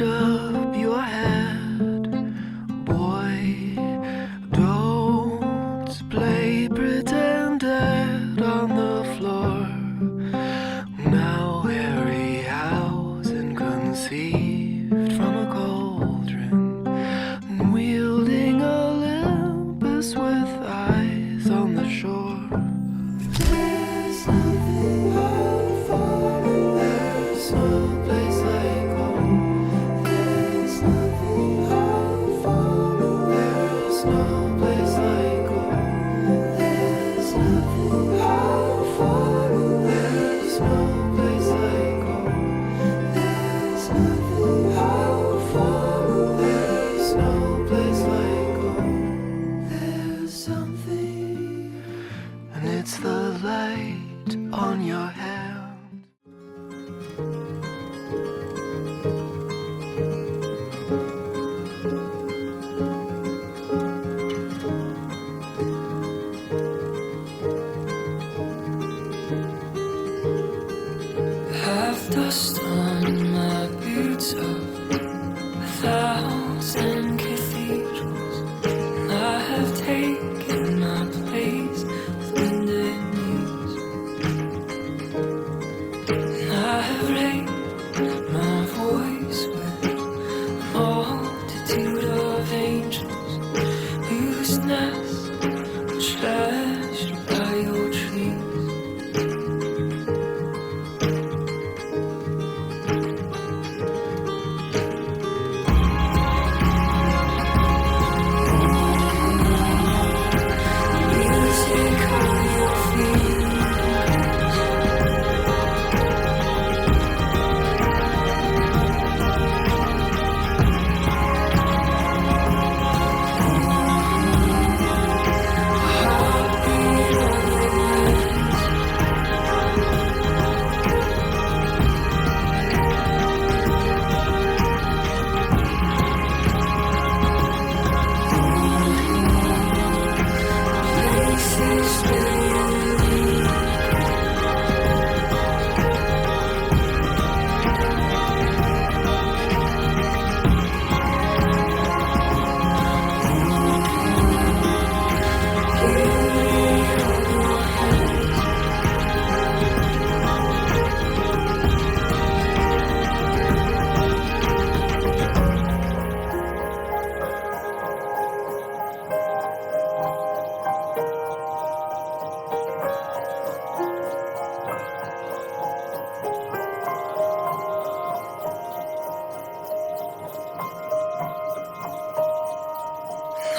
lift up your head, boy. Don't play pretended on the floor. Now weary house and conceived from a cauldron, and wielding Olympus with eyes on the shore. There's nothing hard for, there's no place like home. There's nothing hard for, there's no place like home. There's nothing hard for, there's no place like home. There's nothing hard for, there's no place like home. There's something, and it's the light on your hand. Have dust on my boots of 1,000 cathedrals, and I have taken my place with bended knees, and I have raised my voice with a multitude of angels whose nests are treasured by your trees. Music on your fingers, heartbeat on the winds. Places where you lead.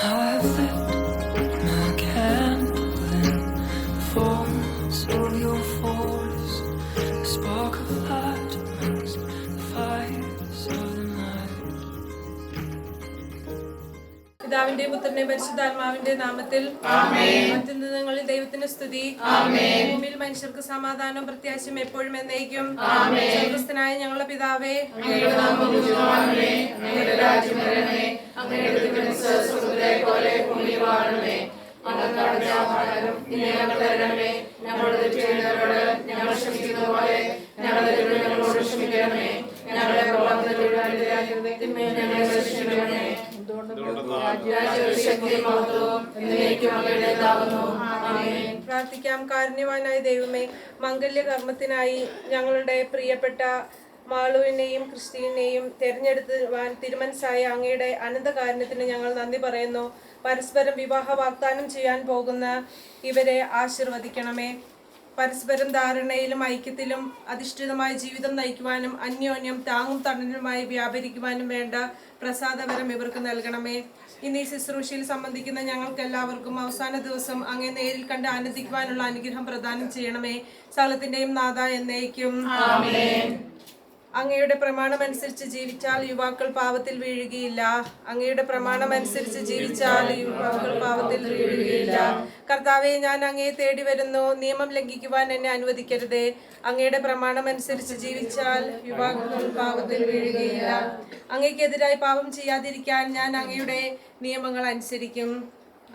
Now I've lit my candle in the folds of your forest, a spark of light amongst the fires of the night. പിതാവിന്റെ പുത്രന്റെ പരിശുദ്ധാത്മാവിന്റെ നാമത്തിൽ അത്യുന്നതങ്ങളിൽ ദൈവത്തിന് സ്തുതി. ഭൂമിയിൽ മനുഷ്യർക്ക് സമാധാനവും പ്രത്യാശയും എപ്പോഴും എന്നേക്കും. സ്വർഗ്ഗസ്ഥനായ ഞങ്ങളുടെ പിതാവേ, അങ്ങയുടെ നാമം പൂജിതമാകണമേ, അങ്ങയുടെ രാജ്യം വരണമേ, അങ്ങയുടെ തിരുമനസ്സ് സ്വർഗ്ഗത്തിലെ പോലെ ഭൂമിയിൽ വാഴണമേ. ഞങ്ങൾക്ക് അടച്ച ആഹാരം ഇന്ന് ഞങ്ങൾക്ക് തരണമേ, ഞങ്ങളുടെ തെറ്റ് ചെയ്യുന്നവരോട് ഞങ്ങൾ ക്ഷമിക്കുന്നത് പോലെ ഞങ്ങളുടെ തെറ്റുകൾ ഞങ്ങളോട് ക്ഷമിക്കണമേ. ഞങ്ങളെ പ്രലോഭനത്തിൽ വീഴാതിരിക്കരുതേ, തിന്മയിൽ ഞങ്ങളെ രക്ഷിക്കണമേ. പ്രാർത്ഥിക്കാം. കാരുണ്യവാനായ ദൈവമേ, മംഗല്യകർമ്മത്തിനായി ഞങ്ങളുടെ പ്രിയപ്പെട്ട മാളുവിനെയും ക്രിസ്റ്റീനെയും തിരഞ്ഞെടുത്തുവാൻ തിരുമനസ്സായ അങ്ങയുടെ അനന്തകാരുണ്യത്തിന് ഞങ്ങൾ നന്ദി പറയുന്നു. പരസ്പരം വിവാഹ വാഗ്ദാനം ചെയ്യാൻ പോകുന്ന ഇവരെ ആശീർവദിക്കണമേ. പരസ്പരം ധാരണയിലും ഐക്യത്തിലും അധിഷ്ഠിതമായ ജീവിതം നയിക്കുവാനും അന്യോന്യം താങ്ങും തണലുമായി വ്യാപരിക്കുവാനും വേണ്ട പ്രസാദവരം ഇവർക്ക് നൽകണമേ. ഇന്ന് ഈ ശുശ്രൂഷയിൽ സംബന്ധിക്കുന്ന ഞങ്ങൾക്ക് എല്ലാവർക്കും അവസാന ദിവസം അങ്ങേ നേരിൽ കണ്ട് ആനന്ദിക്കുവാനുള്ള അനുഗ്രഹം പ്രദാനം ചെയ്യണമേ. സകലത്തിന്റെയും നാഥ എന്നേക്കും. അങ്ങയുടെ പ്രമാണമനുസരിച്ച് ജീവിച്ചാൽ യുവാക്കൾ പാവത്തിൽ വീഴുകയില്ല. അങ്ങയുടെ പ്രമാണമനുസരിച്ച് ജീവിച്ചാൽ യുവാക്കൾ പാവത്തിൽ വീഴുകയില്ല. കർത്താവെ, ഞാൻ അങ്ങയെ തേടി വരുന്നു, നിയമം ലംഘിക്കുവാൻ എന്നെ അനുവദിക്കരുതേ. അങ്ങയുടെ പ്രമാണമനുസരിച്ച് ജീവിച്ചാൽ യുവാക്കൾ പാവത്തിൽ വീഴുകയില്ല. അങ്ങയ്ക്കെതിരായി പാപം ചെയ്യാതിരിക്കാൻ ഞാൻ അങ്ങയുടെ നിയമങ്ങൾ അനുസരിക്കും.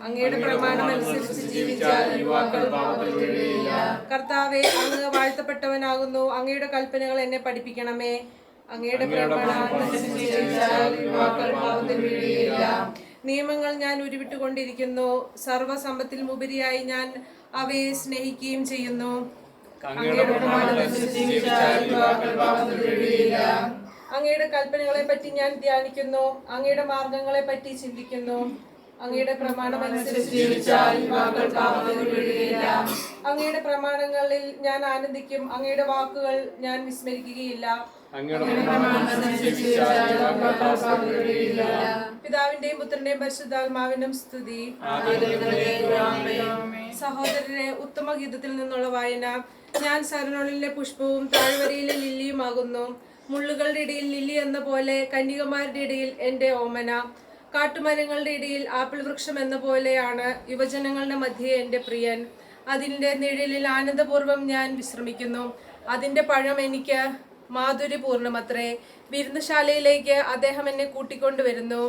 അങ്ങയുടെ പ്രമാണമനുസരിച്ച് ജീവിച്ചാൽ യുവാക്കൾ പാപത്തിൽ വീഴുകയില്ല. കർത്താവെ, അങ്ങ് വാഴ്ത്തപ്പെട്ടവനാകുന്നു. അങ്ങയുടെ കൽപ്പനകൾ എന്നെ പഠിപ്പിക്കണമേ. അങ്ങയുടെ പ്രമാണം ജീവിച്ചാൽ യുവാക്കൾ പാപത്തിൽ വീഴുകയില്ല. നിയമങ്ങൾ ഞാൻ ഉരുവിട്ടുകൊണ്ടിരിക്കുന്നു. സർവ്വസമ്പത്തിലും ഉപരിയായി ഞാൻ അവയെ സ്നേഹിക്കുകയും ചെയ്യുന്നു. അങ്ങയുടെ കൽപ്പനകളെ പറ്റി ഞാൻ ധ്യാനിക്കുന്നു. അങ്ങയുടെ മാർഗങ്ങളെ പറ്റി ചിന്തിക്കുന്നു. അങ്ങയുടെ പ്രമാണമനുസരിച്ച് ജീവിച്ചാൽ യുവാക്കൾ പാപത്തിൽ വീഴുകയില്ല. അങ്ങയുടെ പ്രമാണങ്ങളിൽ ഞാൻ ആനന്ദിക്കും. അങ്ങയുടെ വാക്കുകൾ ഞാൻ വിസ്മരിക്കുകയില്ല. പിതാവിന്റെയും പുത്രന്റെയും പരിശുദ്ധാത്മാവിനും സ്തുതി. സഹോദരരെ, ഉത്തമ ഗീതത്തിൽ നിന്നുള്ള വായന. ഞാൻ സരനൊളിലെ പുഷ്പവും താഴ്വരയിലെ ലില്ലിയുമാകുന്നു. മുള്ളുകളുടെ ഇടയിൽ ലില്ലി എന്ന പോലെ കന്യകമാരുടെ ഇടയിൽ എന്റെ ഓമന. കാട്ടുമരങ്ങളുടെ ഇടയിൽ ആപ്പിൾ വൃക്ഷം എന്ന പോലെയാണ് യുവജനങ്ങളുടെ മധ്യേ എന്റെ പ്രിയൻ. അതിന്റെ നിഴലിൽ ആനന്ദപൂർവ്വം ഞാൻ വിശ്രമിക്കുന്നു. അതിന്റെ പഴം എനിക്ക് മാധുര്യപൂർണമത്രേ. വിരുന്നുശാലയിലേക്ക് അദ്ദേഹം എന്നെ കൂട്ടിക്കൊണ്ടുവരുന്നു.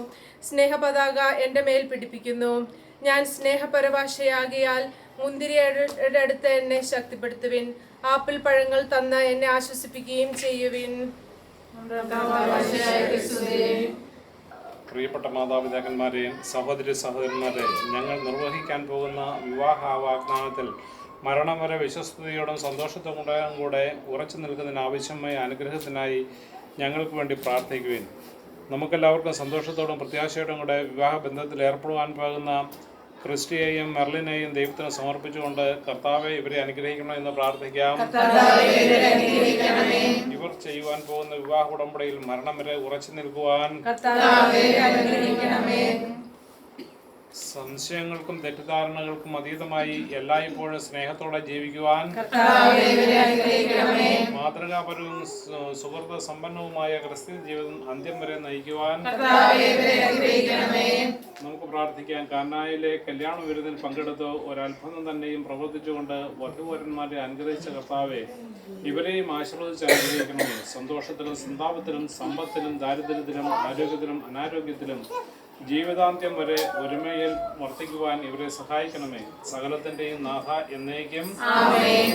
സ്നേഹപതാക എൻ്റെ മേൽ പിടിപ്പിക്കുന്നു. ഞാൻ സ്നേഹപരഭാഷയാകിയാൽ മുന്തിരിയുടെ അടുത്ത് എന്നെ ശക്തിപ്പെടുത്തുവിൻ. ആപ്പിൾ പഴങ്ങൾ തന്ന് എന്നെ ആശ്വസിപ്പിക്കുകയും ചെയ്യുവിൻ. പ്രിയപ്പെട്ട മാതാപിതാക്കന്മാരെ, സഹോദരി സഹോദരന്മാരെ, ഞങ്ങൾ നിർവഹിക്കാൻ പോകുന്ന വിവാഹ വാഗ്ദാനത്തിൽ മരണം വരെ വിശ്വസ്തയോടും സന്തോഷത്തോടും കൂടെ ഉറച്ചു നിൽക്കുന്നതിന് ആവശ്യമായ അനുഗ്രഹത്തിനായി ഞങ്ങൾക്ക് വേണ്ടി പ്രാർത്ഥിക്കുവിൻ. നമുക്കെല്ലാവർക്കും സന്തോഷത്തോടും പ്രത്യാശയോടും കൂടെ വിവാഹ ബന്ധത്തിൽ ഏർപ്പെടുവാൻ പോകുന്ന ക്രിസ്റ്റിയെയും മെർലിനെയും ദൈവത്തിന് സമർപ്പിച്ചുകൊണ്ട് കർത്താവെ ഇവരെ അനുഗ്രഹിക്കണമെന്ന് പ്രാർത്ഥിക്കാം. ഇവർ ചെയ്യുവാൻ പോകുന്ന വിവാഹ ഉടമ്പടിയിൽ മരണം വരെ ഉറച്ചു നിൽക്കുവാൻ, സംശയങ്ങൾക്കും തെറ്റിദ്ധാരണകൾക്കും അതീതമായി എല്ലായ്പ്പോഴും സ്നേഹത്തോടെ ജീവിക്കുവാൻ, മാതൃകാപരവും സുഹൃത്ത് സമ്പന്നവുമായ ക്രിസ്ത്യൻ ജീവിതം അന്ത്യം വരെ നയിക്കുവാൻ നമുക്ക് പ്രാർത്ഥിക്കാം. കാനായിലെ കല്യാണ വിരുന്നിൽ പങ്കെടുത്ത് ഒരത്ഭുതം തന്നെയും പ്രവർത്തിച്ചുകൊണ്ട് വധുവരന്മാരെ അനുഗ്രഹിച്ച കർത്താവെ ഇവരെയും ആശീർവദിച്ച് അനുഗ്രഹിക്കണമേ. സന്തോഷത്തിലും സന്താപത്തിലും സമ്പത്തിലും ദാരിദ്ര്യത്തിലും ആരോഗ്യത്തിലും അനാരോഗ്യത്തിലും ജീവിതാന്ത്യം വരെ ഒരുമയിൽ വർത്തിക്കുവാൻ ഇവരെ സഹായിക്കണമേ. സകലത്തിന്റെയും നാഥ എന്നേക്കും ആമേൻ.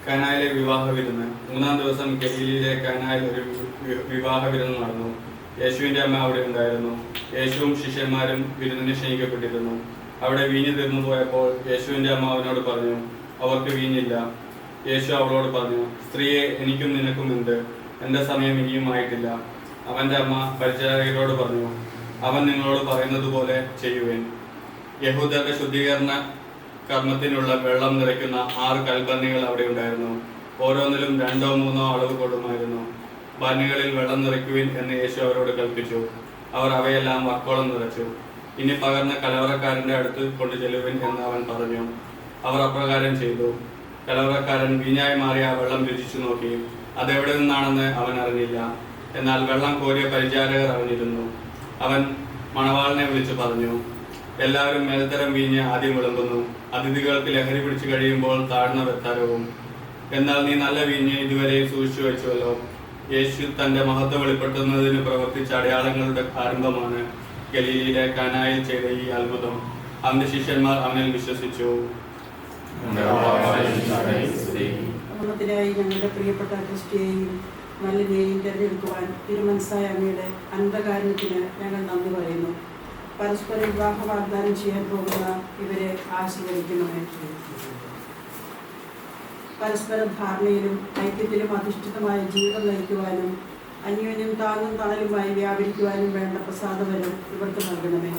കാനായിലെ വിവാഹ വിരുന്ന്. 3-ാം ദിവസം ഗലീലയിലെ കാനായിൽ ഒരു വിവാഹ വിരുന്ന് നടന്നു. യേശുവിൻ്റെ അമ്മ അവിടെ ഉണ്ടായിരുന്നു. യേശുവും ശിഷ്യന്മാരും വിരുന്നിന് ക്ഷണിക്കപ്പെട്ടിരുന്നു. അവിടെ വീഞ്ഞ് തീർന്നു പോയപ്പോൾ യേശുവിൻ്റെ അമ്മ അവനോട് പറഞ്ഞു, അവർക്ക് വീഞ്ഞില്ല. യേശു അവളോട് പറഞ്ഞു, സ്ത്രീയെ, എനിക്കും നിനക്കും എന്ത്? എൻ്റെ സമയം ഇനിയും ആയിട്ടില്ല. അവൻ്റെ അമ്മ പരിചാരകരോട് പറഞ്ഞു, അവൻ നിങ്ങളോട് പറയുന്നത് പോലെ ചെയ്യുവേൻ. യഹൂദരുടെ ശുദ്ധീകരണ കർമ്മത്തിനുള്ള വെള്ളം നിറയ്ക്കുന്ന 6 കൽഭരണികൾ അവിടെ ഉണ്ടായിരുന്നു. ഓരോന്നിലും 2-3 അളവ് കൊള്ളുമായിരുന്നു. ഭരണികളിൽ വെള്ളം നിറയ്ക്കുവിൻ എന്ന് യേശു അവരോട് കൽപ്പിച്ചു. അവർ അവയെല്ലാം വക്കോളം നിറച്ചു. ഇനി പകർന്ന കലവറക്കാരൻ്റെ അടുത്ത് കൊണ്ടു ചെല്ലുവിൻ എന്ന് അവൻ പറഞ്ഞു. അവർ അപ്രകാരം ചെയ്തു. കലവറക്കാരൻ വീഞ്ഞായി മാറിയ വെള്ളം രുചിച്ചു നോക്കി. അതെവിടെ നിന്നാണെന്ന് അവൻ അറിഞ്ഞില്ല. എന്നാൽ വെള്ളം കോരിയ പരിചാരകർ അറിഞ്ഞിരുന്നു. അവൻ മണവാളിനെ വിളിച്ചു പറഞ്ഞു, എല്ലാവരും മേൽത്തരം വീഞ്ഞ് ആദ്യം വിളമ്പുന്നു, അതിഥികൾക്ക് ലഹരി പിടിച്ചു കഴിയുമ്പോൾ താഴ്ന്ന വെത്താരവും. എന്നാൽ നീ നല്ല വീഞ്ഞ് ഇതുവരെയും സൂക്ഷിച്ചു വെച്ചുവല്ലോ. യേശു തന്റെ മഹത്വം വെളിപ്പെടുത്തുന്നതിന് പ്രവർത്തിച്ച അടയാളങ്ങളുടെ ആരംഭമാണ് ഗലീലയിലെ കാനായിൽ ചെയ്ത ഈ അത്ഭുതം. അവന്റെ ശിഷ്യന്മാർ അവനിൽ വിശ്വസിച്ചു. ഞങ്ങളുടെ പ്രിയപ്പെട്ട ക്രിസ്റ്റിയെയും നല്ലതിനെയും തിരഞ്ഞെടുക്കുവാൻ തിരുമനസ്സായ അങ്ങയുടെ അനന്തകാരുണ്യത്തിന് ഞങ്ങൾ നന്ദി പറയുന്നു. പരസ്പര വിവാഹ വാഗ്ദാനം ചെയ്യാൻ പോകുന്ന ഇവരെ ആശീർവദിക്കണമേ. പരസ്പര ധാരണയിലും ഐക്യത്തിലും അധിഷ്ഠിതമായ ജീവിതം നയിക്കുവാനും അന്യോന്യം താങ്ങും തണലുമായി വ്യാപരിക്കുവാനും വേണ്ട പ്രസാദവരം ഇവർക്ക് നൽകണമേ.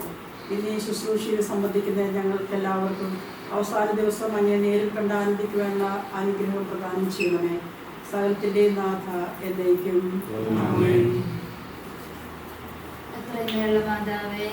ഇന്ന് ഈ ശുശ്രൂഷയിൽ സംബന്ധിക്കുന്ന ഞങ്ങൾക്കെല്ലാവർക്കും അവസാന ദിവസം അങ്ങേ നേരിൽ കണ്ട് ആനന്ദിക്കുവാനുള്ള അനുഗ്രഹം പ്രദാനം ചെയ്യണമേ. സകലത്തിൻ്റെ നാഥ എന്നേക്കും ആമേൻ. മാതാവേ,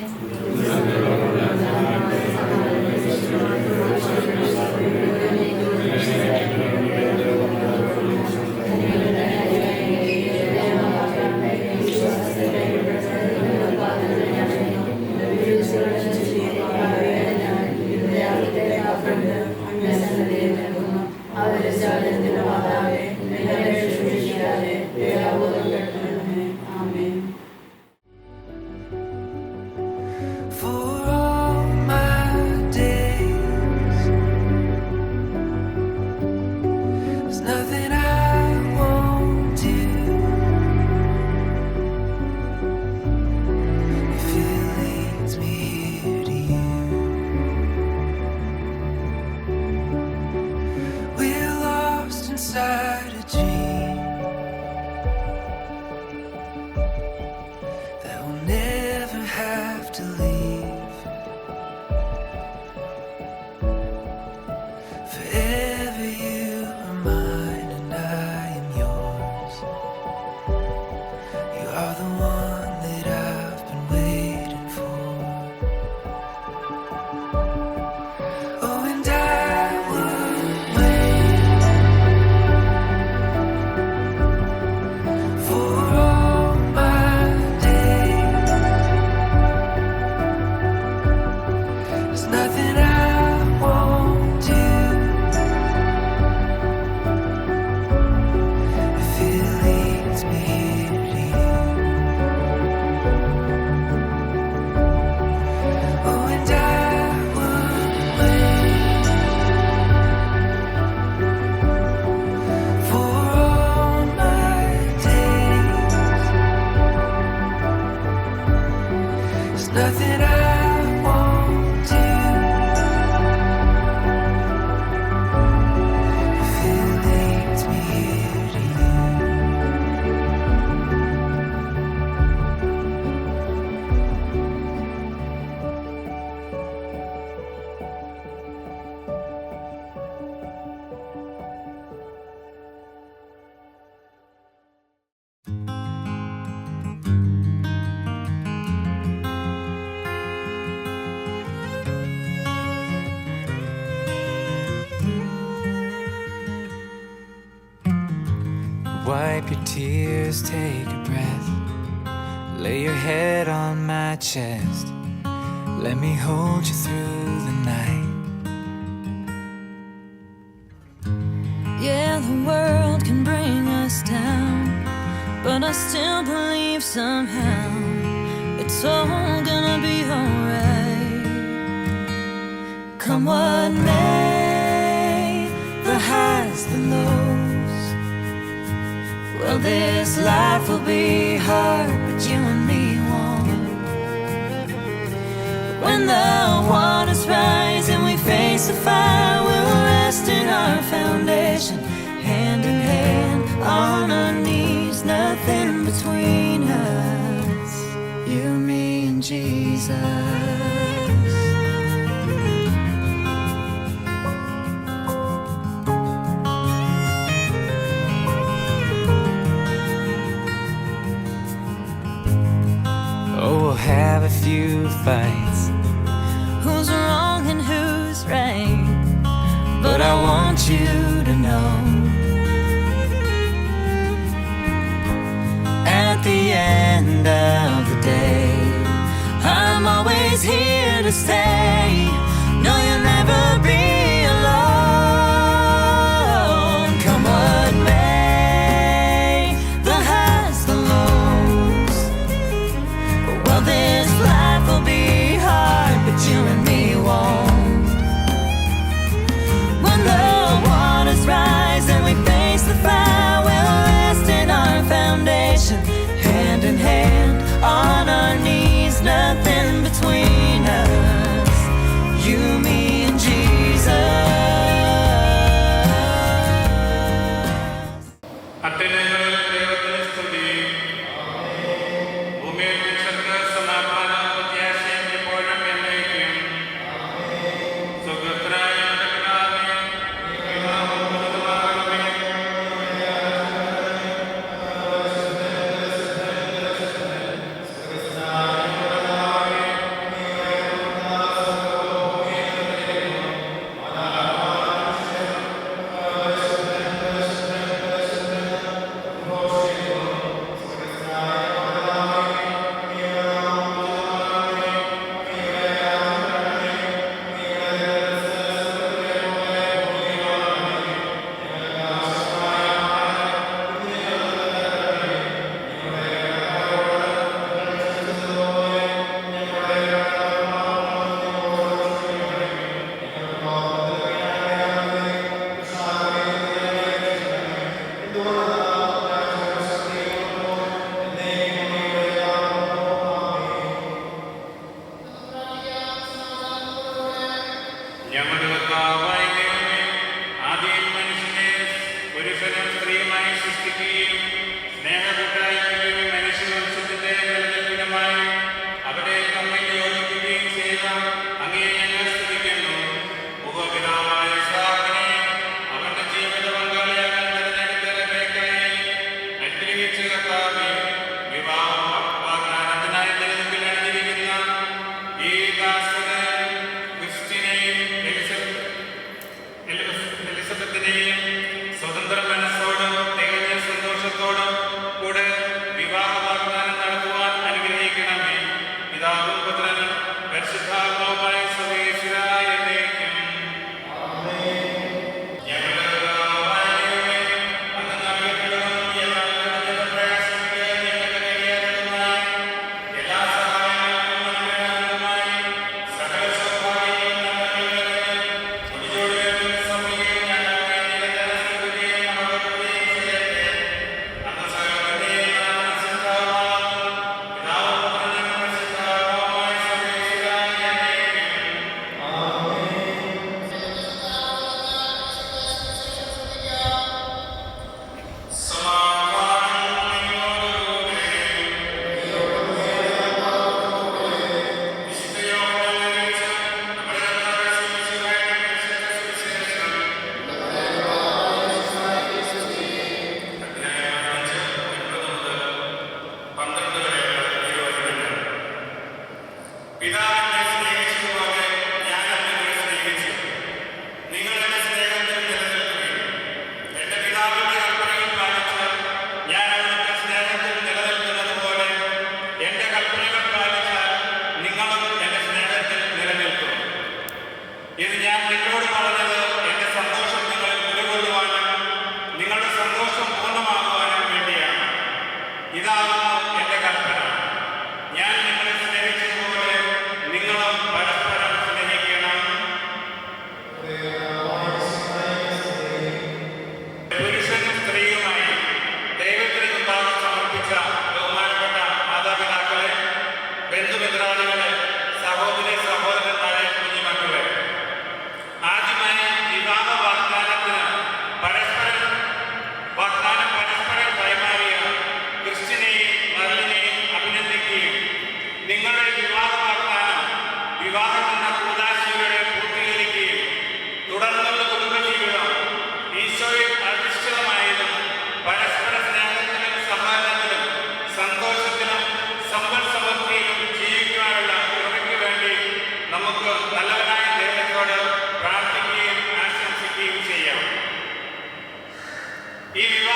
inside a dream that will never have to leave. Forever you are mine and I am yours. You are the one that I've been waiting for. Oh, and I would wait for all my days. There's nothing I won't do if it leads me to you. Oh, and I would wait for all my days. There's nothing I won't do if it leads me to you. Wipe your tears, take a breath. Lay your head on my chest. Let me hold you through the night. Yeah, the world can bring us down, but I still believe somehow it's all gonna be alright. Come what may. Well, this life will be hard, but you and me won't. When the waters rise and we face the fire, we'll rest in our foundation, hand in hand, on our knees, nothing between us, you, me, and Jesus. Oh, we'll have a few fights, Who's wrong and who's right? But I want you to know, at the end of the day, I'm always here to stay. No, you'll never be alone. Come what may, the highs, the lows. Well, this life will be hard, but you and me won't. When the waters rise and we face the fire, we'll rest in our foundation, hand in hand, on our knees, nothing between us, you, me, and Jesus. അത്യുന്നതങ്ങളിൽ ദൈവത്തിന് സ്തുതി. ഭൂമിയിൽ മനുഷ്യർക്ക് സമാധാനം പ്രത്യാശയും എപ്പോഴും എന്നേക്കും. സ്വർഗ്ഗസ്ഥനായ ഞങ്ങളുടെ പിതാവേ, അങ്ങയുടെ നാമം പൂജിതമാകണമേ. ഞങ്ങളുടെ കർത്താവായ ദൈവമേ, ആദിയിൽ മനുഷ്യനെ പുരുഷനും സ്ത്രീയുമായി സൃഷ്ടിക്കുകയും സ്നേഹകൂട്ടായ്മയും മനുഷ്യവംശത്തിന്റെ നിലനിൽപ്പിനുമായി അവരെ തമ്മിൽ യോജിപ്പിക്കുകയും ചെയ്ത അങ്ങേ ഞങ്ങൾ സ്തുതിക്കുന്നു. മുഖപിതാവായ ഇസ്ഹാക്കിനെ അവന്റെ ജീവിത പങ്കാളിയാകാൻ തിരഞ്ഞെടുത്ത റെബേക്കയെ അനുഗ്രഹിച്ച കർത്താവേ, വിവാഹ വാഗ്ദാനത്തിനായി തിരഞ്ഞെടുപ്പിൽ അണിഞ്ഞിരിക്കുന്ന ഈ ദാസന് ക്രിസ്റ്റിനെയും എലിസബത്തിനെയും സ്വതന്ത്ര മനസ്സോടും തികഞ്ഞ സന്തോഷത്തോടും കൂടെ വിവാഹ വാഗ്ദാനം നടത്തുവാൻ അനുഗ്രഹിക്കണമേ. പിതാവും പുത്രനും പരിശുദ്ധാത്മാവുമായ സർവ്വേശ്വരായ എന്നേക്കും. ഞങ്ങളുടെ കർത്താവായ ദൈവമേ, അങ്ങ് നൽകപ്പെട്ടതും ഞങ്ങളുടെ പ്രയാസങ്ങൾക്ക് ഞങ്ങൾക്ക് കഴിയാത്തതുമായ എല്ലാ സഹായങ്ങൾക്കും അനുഗ്രഹങ്ങളുമായി സകല സൗഭാഗ്യങ്ങളും ഞങ്ങൾക്ക് നൽകണമേ. ഒടിചോടുകൾക്കും സൗമ്യതയും ഞങ്ങൾക്ക് നിരന്തരം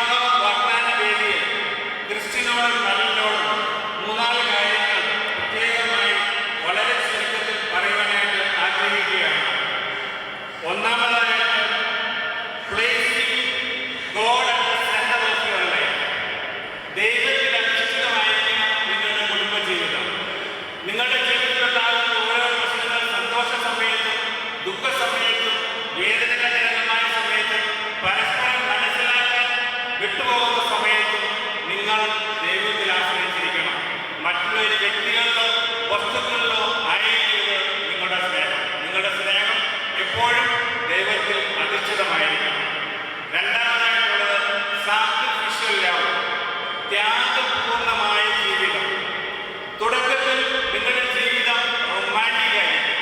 വിവാഹ വാഗ്ദാന വേദിയിൽ ക്രിസ്ത്യനോടും മലനോടും മൂന്നാല് കാര്യങ്ങൾ പ്രത്യേകമായി വളരെ ചുരുക്കത്തിൽ പറയുവാനായിട്ട് ആഗ്രഹിക്കുകയാണ്. ഒന്നാമതായിട്ട് God at the center of your life. ദൈവത്തിൽ അധിഷ്ഠിതമായിരിക്കണം നിങ്ങളുടെ കുടുംബജീവിതം. നിങ്ങളുടെ ജീവിതത്തിലുണ്ടാകുന്ന ഓരോ പ്രശ്നങ്ങൾ സന്തോഷ സമയത്തും ദുഃഖ സമയത്തും വേദനകരമായ സമയത്തും പരസ്പരം മനസ്സിലാക്കാൻ വിട്ടുപോകുന്ന സമയത്തും നിങ്ങൾ ദൈവത്തിൽ ആശ്രയിച്ചിരിക്കണം. മറ്റുള്ള ഒരു വ്യക്തികളിലോ വസ്തുക്കളിലോ ആയിരിക്കരുത് നിങ്ങളുടെ സ്നേഹം. നിങ്ങളുടെ സ്നേഹം എപ്പോഴും ദൈവത്തിൽ അധിഷ്ഠിതമായിരിക്കണം. രണ്ടാമതായിട്ടുള്ളത് സാക്രിഫിഷ്യൽ ലവ്, ത്യാഗപൂർണമായ ജീവിതം. തുടക്കത്തിൽ നിങ്ങളുടെ ജീവിതം റൊമാൻറ്റിക് ആയിരിക്കും.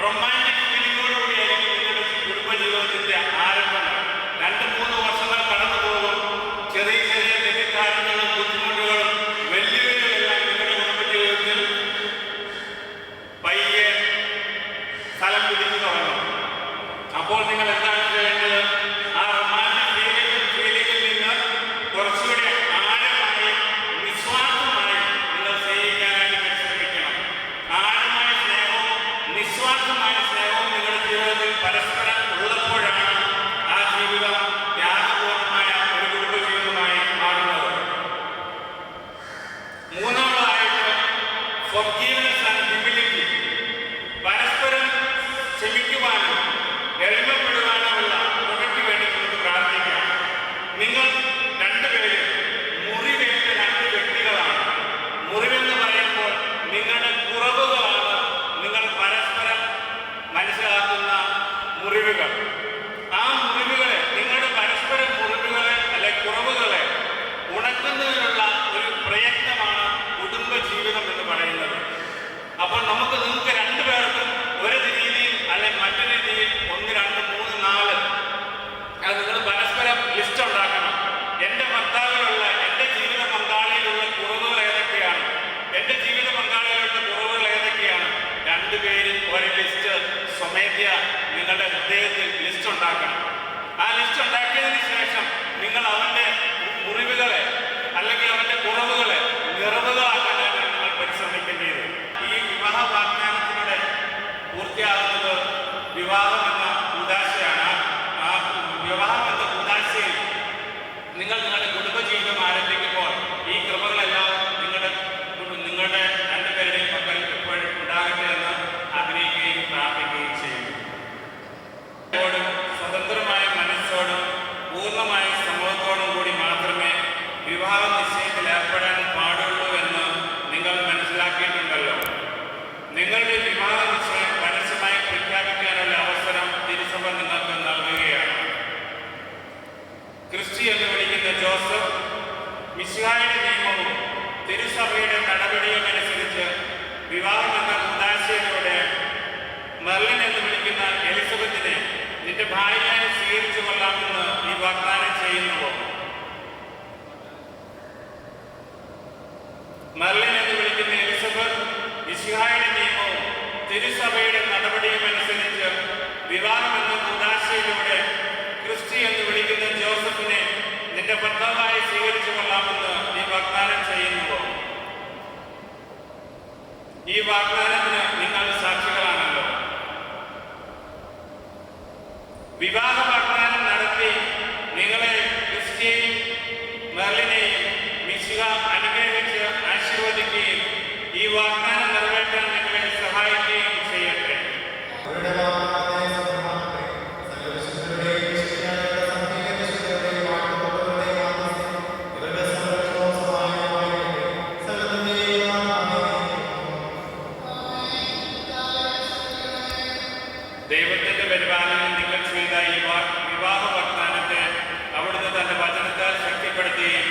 റൊമാൻറ്റിക് ഫീലിങ്ങോടുകൂടിയായിരിക്കും നിങ്ങളുടെ കുടുംബജീവിതത്തിന്റെ ആരംഭങ്ങൾ. 2-3 വർഷങ്ങൾ കടന്നു പോകും. ചെറിയ ചെറിയ തെറ്റിദ്ധാരണകളും ബുദ്ധിമുട്ടുകളും വെല്ലുവിളികളെല്ലാം നിങ്ങളുടെ കുടുംബജീവിതത്തിൽ പയ്യെ സ്ഥലം പിടിച്ചു തുടങ്ങും. അപ്പോൾ നിങ്ങൾ എന്താണ് ചെയ്യേണ്ടത്? ആ റൊമാൻറ്റിക് ഫീലിംഗിൽ നിന്ന് കുറച്ചുകൂടി ആഴമായി നിസ്വാർത്ഥമായി നിങ്ങൾ സ്നേഹിക്കാനായിട്ട് പരിശ്രമിക്കണം. ആഴമായ സ്നേഹവും നിസ്വാർത്ഥമായ സ്നേഹവും നിങ്ങളുടെ ജീവിതത്തിൽ പരസ്പരം ഉള്ളപ്പോഴാണ് ആ ജീവിതം ത്യാഗപൂർണമായ ഒരു കുടുംബജീവിതമായി മാറുന്നത്. മൂന്നാമതായിട്ട് ഫോർഗീവ്നെസ് ആൻഡ് ഹ്യൂമിലിറ്റി. പരസ്പരം ക്ഷമിക്കുവാനും എളിമപ്പെടുവാനുമുള്ള കൃപയ്ക്ക് വേണ്ടി നമുക്ക് പ്രാർത്ഥിക്കാം. നിങ്ങൾ രണ്ടുപേരും മുറിവേറ്റ 2 വ്യക്തികളാണ്. മുറിവെന്ന് പറയുമ്പോൾ നിങ്ങളുടെ കുറവുകളാണ് നിങ്ങൾ പരസ്പരം മനസ്സിലാക്കുന്ന മുറിവുകൾ. ആ മുറിവുകളെ, നിങ്ങളുടെ പരസ്പര മുറിവുകളെ അല്ലെ കുറവുകളെ ഉണക്കുന്നതിനുള്ള ഒരു പ്രയത്നമാണ് കുടുംബജീവിതം എന്ന് പറയുന്നത്. അപ്പോൾ നിങ്ങൾക്ക് 2 പേർക്കും ഒരു രീതിയിൽ അല്ലെ മറ്റൊരു രീതിയിൽ 1, 2, 3, 4 അത് നിങ്ങൾ പരസ്പരം ലിസ്റ്റ് ഉണ്ടാക്കണം. എൻ്റെ ഭർത്താവിലുള്ള, എൻ്റെ ജീവിത പങ്കാളിയിലുള്ള കുറവുകൾ ഏതൊക്കെയാണ്, എൻ്റെ ജീവിത പങ്കാളിയിലുള്ള കുറവുകൾ ഏതൊക്കെയാണ്. 2 പേരും ഒരു ലിസ്റ്റ് സ്വമേധയ നിങ്ങളുടെ ഹൃദയത്തിൽ ലിസ്റ്റ് ഉണ്ടാക്കണം. ആ ലിസ്റ്റ് ഉണ്ടാക്കിയതിന് ശേഷം നിങ്ങൾ അവൻ്റെ മുറിവുകളെ അല്ലെങ്കിൽ അവൻ്റെ കുറവുകളെ നിറവുകളാക്കാനാണ് നിങ്ങൾ പരിശ്രമിക്കേണ്ടത്. ഈ വിവാഹ വാഗ്ദാനത്തിലൂടെ പൂർത്തിയാകുന്നത് വിവാഹം എന്ന ഉദാശയാണ്. ആ വിവാഹം എന്ന ഉദാശയിൽ നിങ്ങൾ നിങ്ങളുടെ കുടുംബജീവിതം ആരംഭിക്കുമ്പോൾ ഈ കൃപകളെല്ലാം നിങ്ങളുടെ 2 പേരുടെയും പക്കൽ എപ്പോഴും ഉണ്ടാകട്ടെ എന്ന് ആഗ്രഹിക്കുകയും പ്രാർത്ഥിക്കുകയും ചെയ്യുന്നു. സ്വതന്ത്രമായ മനസ്സോടും പൂർണ്ണമായ സമൂഹത്തോടും കൂടി മാത്രമേ വിവാഹ നിശ്ചയത്തിൽ ഏർപ്പെടാൻ പാടുള്ളൂ എന്ന് നിങ്ങൾ മനസ്സിലാക്കിയിട്ടുണ്ടല്ലോ. നിങ്ങളുടെ വിവാഹ നിശ്ചയം പരസ്യമായി പ്രഖ്യാപിക്കാനുള്ള അവസരം തിരുസഭ നിങ്ങൾക്ക് നൽകുകയാണ്. ക്രിസ്റ്റി എന്ന് വിളിക്കുന്ന ജോസഫ്, മിശിഹായുടെ നിയമവും തിരുസഭയുടെ നടപടിയും അനുസരിച്ച് വിവാഹം എന്ന ഉദാശയിലൂടെ മെർലിൻ എന്ന് വിളിക്കുന്ന എലിസബത്തിനെ നിന്റെ ഭാര്യയായി സ്വീകരിച്ചു കൊള്ളാമെന്ന് ഈ വാഗ്ദാനം ചെയ്യുന്നുവോ? മെർലിൻ എന്ന് വിളിക്കുന്ന എലിസബത്ത് മിശിഹായുടെ നിയമവും തിരുസഭയുടെ നടപടിയും അനുസരിച്ച് വിവാഹം എന്ന ഉദാശയിലൂടെ ക്രിസ്റ്റി എന്ന് വിളിക്കുന്ന ജോസഫിനെ നിന്റെ ഭർത്താവായി സ്വീകരിച്ചു കൊള്ളാമെന്ന് ഈ വാഗ്ദാനം ചെയ്യുന്നുവോ? ഈ വാഗ്ദാനത്തിന് നിങ്ങൾ സാക്ഷികളാണല്ലോ. വിവാഹ വാഗ്ദാനം നടത്തി നിങ്ങളെ ക്രിസ്റ്റിയെയും മെർലിനെയും മിശിഹ അനുഗ്രഹിച്ച് ആശീർവദിക്കുകയും ഈ വാഗ്ദാനം നിറവേറ്റാൻ നിങ്ങളെ സഹായിക്കുകയും ചെയ്യട്ടെ. ദൈവത്തിന്റെ പരിപാലനം നിങ്ങൾ ചെയ്ത ഈ വിവാഹ വാഗ്ദാനത്തെ അവിടുന്ന് തന്റെ വചനത്താൽ ശക്തിപ്പെടുത്തുകയും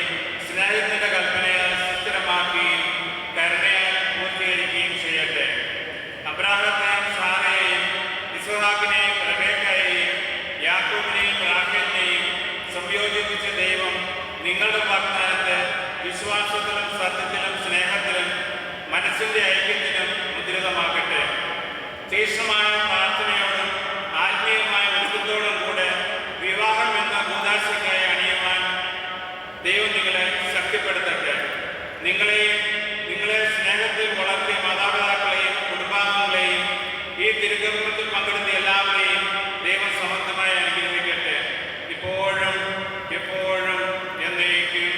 സ്നേഹത്തിന്റെ കൽപ്പനയാൽ സുസ്ഥിരമാക്കുകയും കരുണയാൽ പൂർത്തീകരിക്കുകയും ചെയ്യട്ടെ. അബ്രാഹത്തെയും സാറയെയും ഇസ്ഹാക്കിനെയും റബേക്കയെയും യാക്കോബിനെയും റാഹേലിനെയും സംയോജിപ്പിച്ച ദൈവം നിങ്ങളുടെ വാഗ്ദാനത്തെ വിശ്വാസത്തിലും സത്യത്തിലും സ്നേഹത്തിലും മനസ്സിന്റെ ഐക്യത്തിലും മുദ്രിതമാക്കട്ടെ. തീക്ഷ്ണമായ പ്രാർത്ഥനയോടും ആത്മീയമായ ഒരുക്കത്തോടും കൂടെ വിവാഹം എന്ന ഉദാശയ്ക്കായി അണിയുവാൻ നിങ്ങളെ സ്നേഹത്തിൽ വളർത്തിയ മാതാപിതാക്കളെയും കുടുംബാംഗങ്ങളെയും ഈ തിരുക്കർമ്മത്തിൽ പങ്കെടുത്ത എല്ലാവരെയും ദൈവം സമർത്ഥമായി അനുഗ്രഹിക്കട്ടെ, ഇപ്പോഴും എപ്പോഴും എന്നേക്കും.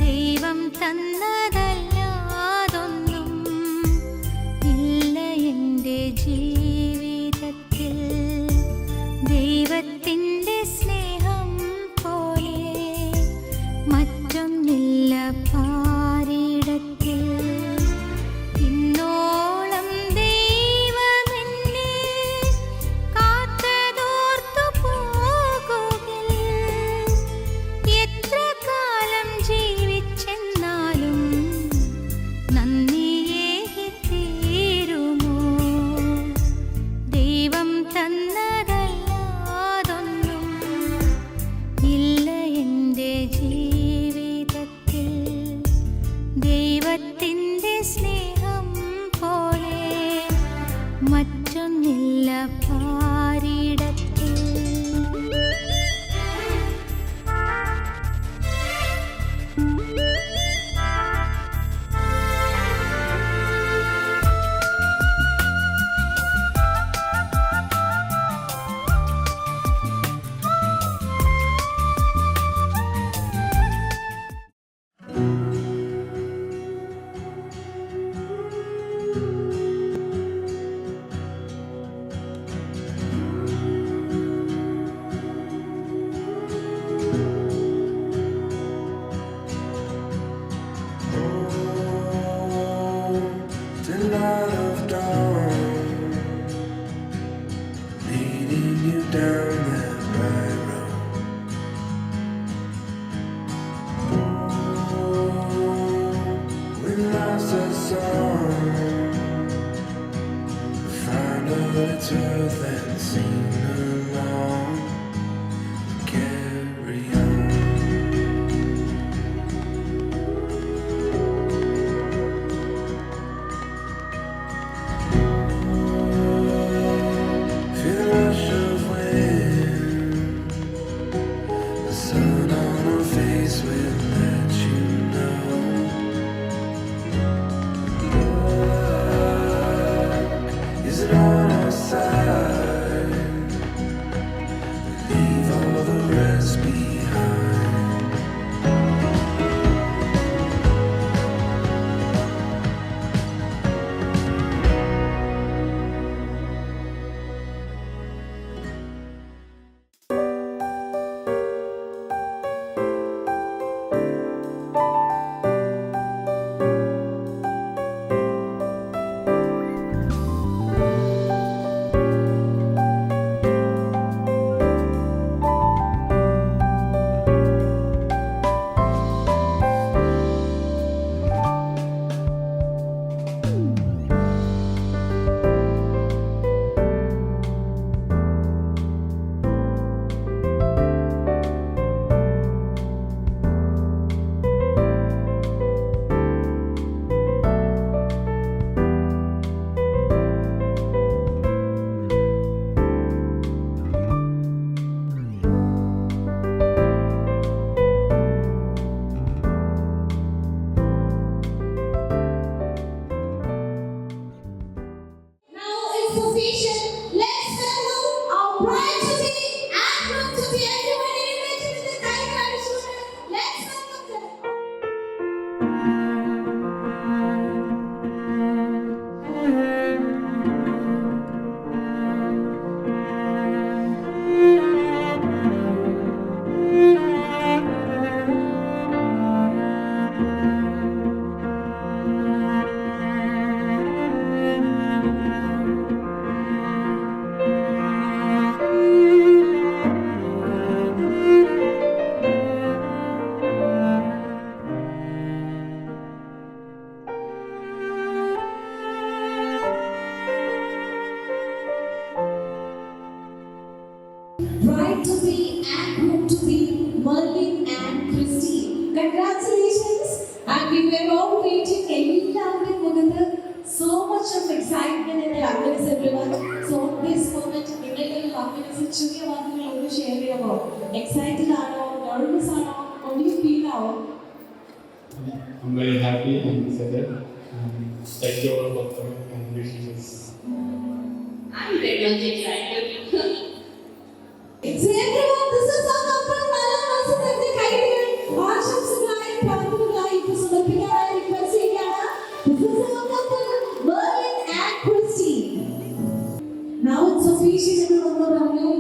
ദൈവം തന്നതല്ലാതൊന്നും ഇല്ല എൻ്റെ ജീവിതത്തിൽ. ദൈവത്തിൻ്റെ സ്നേഹം പോലെ മറ്റൊന്നില്ല പാരിടത്തിൽ. ഇന്നോളം ദൈവമെന്നെ കാത്തതോർത്തു പോകുകിൽ. എത്ര കാലം ജീവിച്ചെന്നാലും നന്ദിയേകി തീരുമോ? ദൈവം തന്നതല്ലാതൊന്നും ഇല്ല എൻ്റെ ജീവിതത്തിൽ. ദൈവത്തിൻ്റെ സ്നേഹം പോലെ മറ്റൊന്നില്ല പാരിടത്തിൽ. Light of dawn, leading you down that right road. When life's a song, find out its worth and sing along. Carry on. Feel the rush of wind, the sun on our face will let you know. Luck is on our side. Leave all the rest behind. to be and groom to be Merlin and Christy. Congratulations! And we were all waiting. എല്ലാവരും മുഖത്ത് so much of excitement and happiness everyone. So on this moment, നിങ്ങളുടെ happiness ചെറിയ വാക്കുകളോട് share ചെയ്യാമോ? Excited ആണോ? Nervous ആണോ? How do you feel now? I'm very happy and excited. Thank you all for coming and wishing us. I'm very much excited. Everyone, this is our couple. നല്ല മനസ്സിന്റെ കൈകൾ ആശംസകളായി പ്രാർത്ഥനകളായി സമർപ്പിക്കാനായി request ചെയ്യുകയാണ്. This is our couple, Merlin and Christy. Now it's official എന്ന് നമ്മൾ പറഞ്ഞു.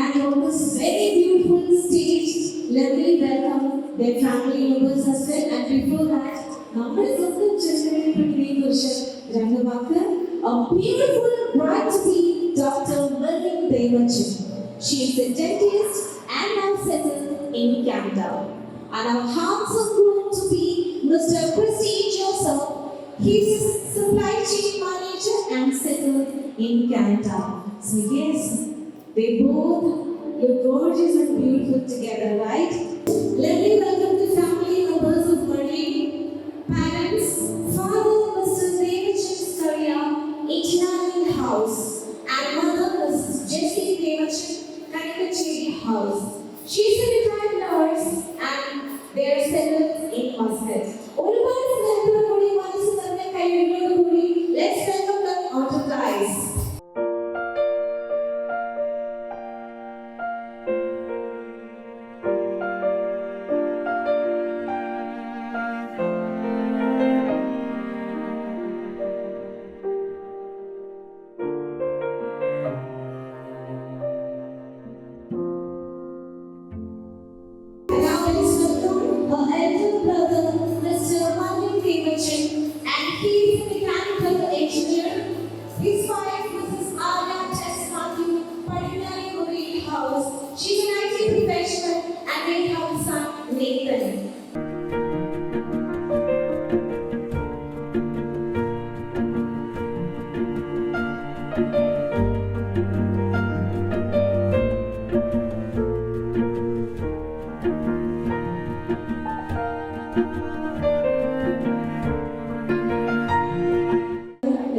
And on this very beautiful stage, let me welcome their family members as well. And before that, നമ്മുടെ സ്വന്തം ചെറുക്കനെ പ്രതിനിധീകരിച്ച് രണ്ട് വാക്ക്. A beautiful bride to be, Dr. Merlin Devachan. She is a dentist and now settled in Canada. And our handsome groom to be Mr. Christy Joseph. He is a supply chain manager and settled in Canada. So yes, they both look gorgeous and beautiful together, right? Let me welcome the family members of Merlin. Parents, Father Mr. Devachan's career, 89 house. And mother Mrs. Jessie Devachan, Kanakacheri house. She's a retired nurse and they are settled in Muscat. ഒരുപാട് സ്നേഹത്തോടു കൂടി മനസ്സ് നിറഞ്ഞ കൈകളോട് കൂടി let's welcome them out of the eyes. Now let's welcome her elder brother, Mr. Merlin Devachan, and he is a mechanical engineer. His wife, Mrs. Arya Tess Matthew, Padinari Murray House. She's an IT professional and they have a son, Nathan.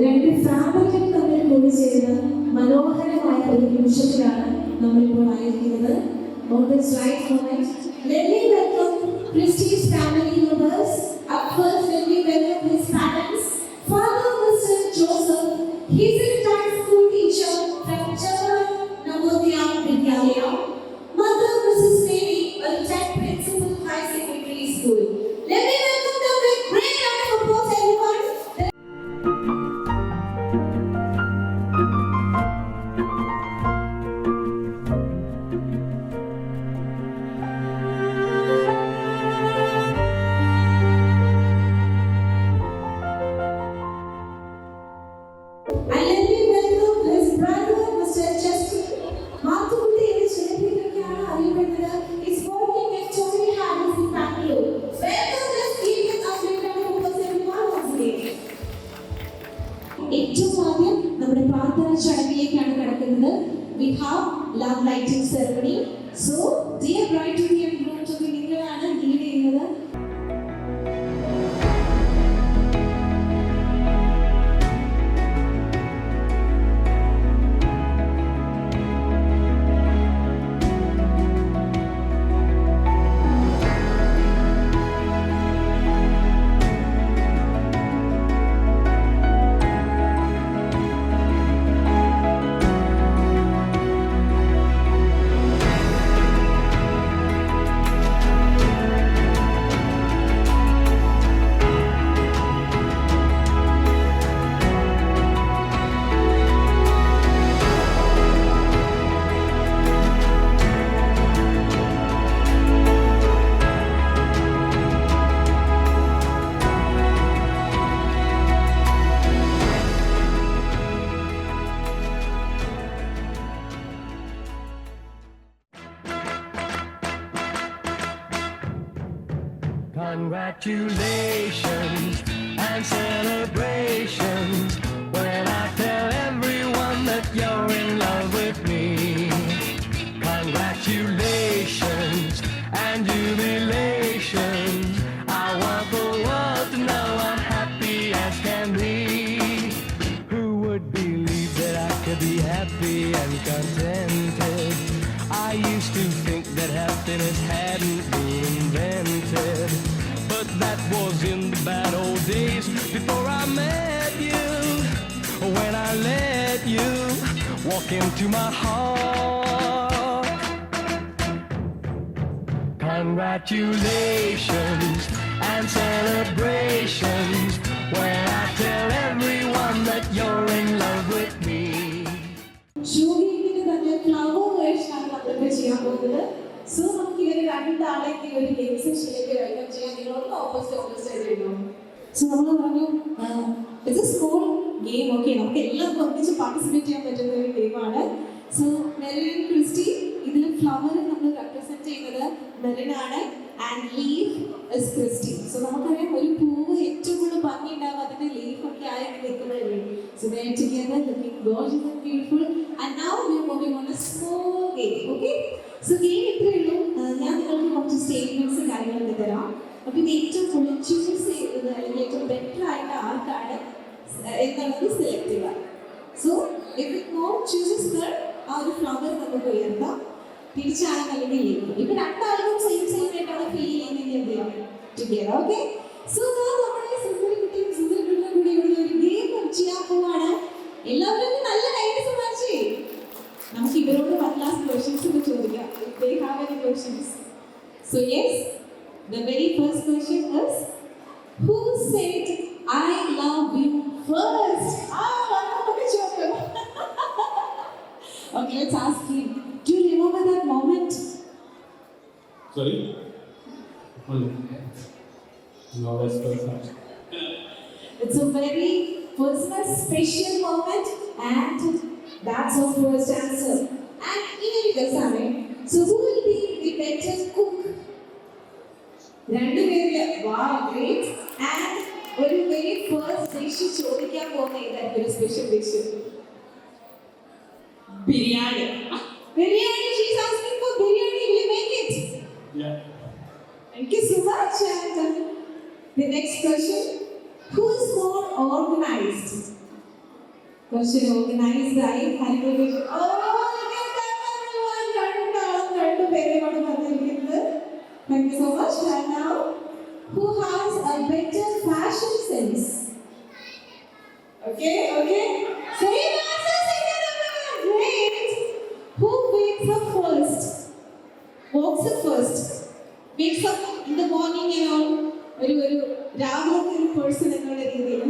രണ്ട് ഫാമിലികൾ തമ്മിൽ കൂടിച്ചേരുന്ന മനോഹരമായ ഒരു നിമിഷത്തിലാണ് നമ്മളിപ്പോൾ ആയിരിക്കുന്നത്. On this right moment, let me welcome Christy's family members. Up first, let me welcome his parents. Father Mr. Joseph, he's a retired school teacher from Chevron Navodaya Vidyalaya. Mother Mrs. Mary, a retired principal high secondary school. Let me welcome them with great round of applause, everyone. And let me welcome his brother, Mr. Justin. Mathukutti എന്ന് ചിലപ്പോഴൊക്കെയാണ് അറിയപ്പെടുന്നത്. He's working at Tony Harris in Bangalore. Welcome, let's give him a big round of applause, everyone, once again. ഏറ്റവും ആദ്യം നമ്മുടെ പ്രാർത്ഥന ചടങ്ങിലേക്കാണ് കടക്കുന്നത്. We have love lighting ceremony. So, dear bride to be and groom to be, നിങ്ങളാണ് lead ചെയ്യുന്നത്. Congratulations and celebrations when I tell everyone that you're in love with me. Congratulations. congratulations and jubilations. I want the world to know I'm happy as can be. Who would believe that I could be happy and contented? I used to think that happiness hadn't been invented, but that was in the bad old days before I met you. When I let you walk into my heart. Congratulations and celebrations when I tell everyone that you're in love with me. ഷൂഗിങ്ങിന് തന്നെ flower വേഷനാണ് നമ്മളിപ്പോൾ ചെയ്യാൻ പോകുന്നത്. So നമുക്ക് ഇവരെ രണ്ടാളേക്ക് ഒരു game സെഷനിലേക്ക് welcome ചെയ്യാൻ. നിങ്ങളോട് ഓപ്പോസിറ്റ് ആയിരുന്നു. സോ നമ്മൾ പറഞ്ഞു it's a school game. Okay, നമുക്ക് എല്ലാവർക്കും ഒന്നിച്ച് പാർട്ടിസിപ്പേറ്റ് ചെയ്യാൻ പറ്റുന്ന ഒരു ഗെയിമാണ്. സോ മെറിൻ ക്രിസ്റ്റി, ഇതിൽ ഫ്ലവർ നമ്മൾ റെപ്രസെന്റ് ചെയ്യുന്നത് മെറിനാണ് and leaf is Christy. So നമുക്കറിയാം ഒരു പൂവ് ഏറ്റവും കൂടുതൽ ഭംഗി ഉണ്ടാവും അതിന്റെ ലീഫ് ഒക്കെ ആയി നിൽക്കുന്നതല്ലേ. So they are together looking gorgeous and beautiful. And now we are moving on a small game. Okay, so game ഇത്രയേ ഉള്ളൂ. ഞാൻ നിങ്ങൾക്ക് കുറച്ച് സ്റ്റേറ്റ്മെന്റ്സ് കാര്യങ്ങളൊക്കെ തരാം. അപ്പോൾ ഇത് ഏറ്റവും കൂടുതൽ ചൂസ് ചെയ്യുന്നത് അല്ലെങ്കിൽ ഏറ്റവും ബെറ്റർ ആയിട്ട് ആർക്കാണ് എന്നുള്ളത് സെലക്ട് ചെയ്യുക. So if no chooses the ആ ഒരു ഫ്ലവർ നമുക്ക് ഉയർത്താം. തിരിച്ചാണെന്നല്ലെങ്കിൽ ലീവ്. ഇപ്പൊ രണ്ടാളും സെയിം ആയിട്ടാണ് ഫീൽ ചെയ്യുന്നത്. എന്ത് ചെയ്യാം ടുഗദർ. ഓക്കെ, സോ നമ്മുടെ സുന്ദരിക്കുട്ടിയും സുന്ദരിക്കുട്ടിയും കൂടി ഇവിടെ ഒരു ഗെയിം ചെയ്യാൻ പോവാണ്. എല്ലാവരും നല്ല കൈയ്യടി സമ്മാനിച്ചേ. നമുക്ക് ഇവരോട് 1 last questions ഒക്കെ ചോദിക്കാം. If they have any questions. So yes, the very first question is, who said I love you first? Okay, let's ask him. Do you remember that moment? Sorry? No, that's personal. It's a very personal, special moment, and that's our first answer. And even if so who will be the better cook? Wow, great. And ഒരു very first dish ചോദിക്കാൻ പോകുന്ന ഏതായിരിക്കും ഒരു special dish? Biryani. Biryani, she's asking for biryani. Will you make it? Yeah. Thank you so much. And the next question, who is more organized? Question organized. I have to be. Oh, look at that everyone. Thank you so much. And now, who has a better fashion sense? Okay. Same answer, second everyone. Great. Who wakes up first? Wakes up in the morning and all. ഒരു രാവിലത്തെ ഒരു person എന്നുള്ള രീതിയിൽ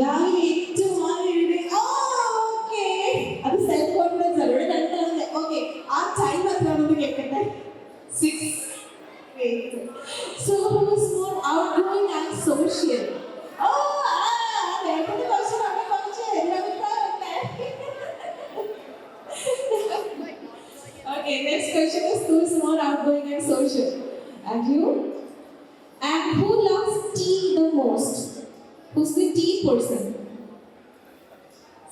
രാവിലെ ഏറ്റവും അത് self confidence ആണ്. ഇവിടെ രണ്ടാമത്തെ ഓക്കെ, ആ ടൈം എത്രയാണെന്ന് കേൾക്കട്ടെ. 6. So who is more outgoing and social? നേരത്തെ ക്വസ്റ്റ്യൻ ആണ് കുറച്ച് Okay, next question is, who is more outgoing and social? And you? And who loves tea the most? Who's the tea person?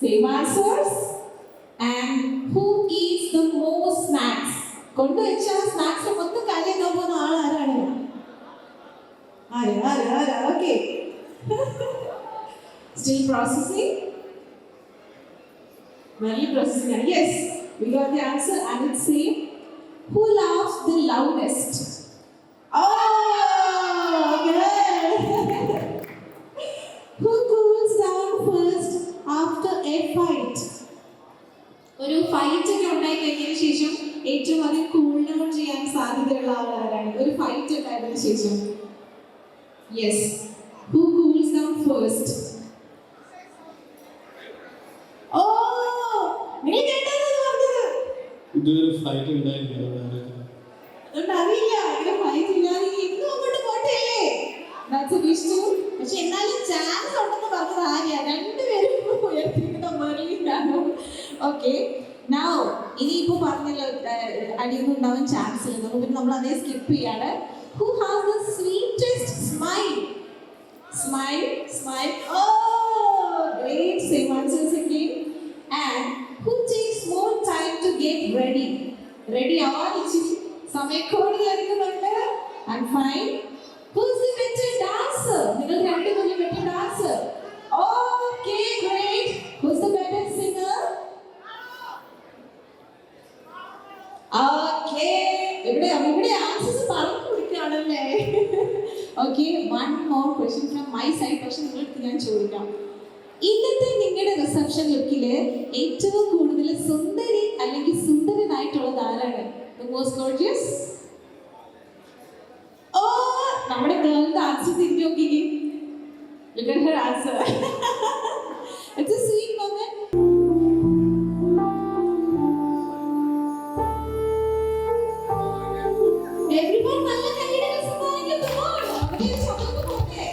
Same answers. And who eats the most snacks? കൊണ്ടുവച്ച snacks മൊത്തം കലയാക്കാൻ പോകുന്ന ആളാരാണ്? Okay. Still processing? Very processing. Yes, we got the answer, and it's same. Who laughs the loudest? Good. Who cools down first after a fight? ഒരു fight ഒക്കെ ഉണ്ടായി കഴിഞ്ഞതിന് ശേഷം ഏറ്റവും അധികം കൂൾ ഡൗൺ ചെയ്യാൻ സാധ്യതയുള്ള ആളാരാണ്? ഒരു ഫൈറ്റ് ഉണ്ടായതിനു ശേഷം. Yes, who cools down first? നിങ്ങൾ കേട്ടത് പറഞ്ഞത് ഇതൊരു ഫൈറ്റ് ഉണ്ടായിരുന്നില്ല. അതുകൊണ്ട് അറിയില്ല അങ്ങനെ ഫൈറ്റ് ഇല്ലാതെ എന്നും അങ്ങോട്ട് പോട്ടല്ലേ. പക്ഷെ എന്നാലും ചാൻസ് ഉണ്ടെന്ന് പറഞ്ഞത് ആര്യാ? രണ്ടുപേരും ഉയർത്തിരിക്കുന്ന മെറിനാണ്. ഓക്കെ, നൗ ഇനിയിപ്പോ പറഞ്ഞല്ലോ അടിയൊന്നും ഉണ്ടാവാൻ ചാൻസ് ഇല്ല. നമുക്ക് നമ്മൾ അതേ സ്കിപ്പ് ചെയ്യാണ്. Who has the sweetest smile? Smile. Oh, great. Same answers again. And who get ready. Ready ആവാൻ ഇച്ചിരി സമയക്കോട് നൽകുന്നുണ്ട്. I'm fine. Who's the better dancer? നിങ്ങൾ രണ്ടുപേരും better dancer. Okay, great. Who's the better singer? Okay. ഇവിടെ answers പറഞ്ഞു കൊടുക്കുകയാണല്ലേ. Okay, one more question from my side. പക്ഷെ നിങ്ങൾക്ക് ഞാൻ ചോദിക്കാം. ഇന്നത്തെ നിങ്ങളുടെ റിസപ്ഷൻ ലുക്കില് ഏറ്റവും കൂടുതൽ സുന്ദരി അല്ലെങ്കിൽ സുന്ദരനായിട്ടുള്ളത് ആരാണ്? The most gorgeous? Oh, നമ്മുടെ ഗേളിന്റെ ആൻസർ തിരിഞ്ഞു നോക്കിക്കേ. Look at her answer. It's a sweet moment. Everyone നല്ല കൈയ്യടികൾ സമ്മാനിക്കും. Come on. അവിടെ ഒരു ശബ്ദം പോട്ടെ.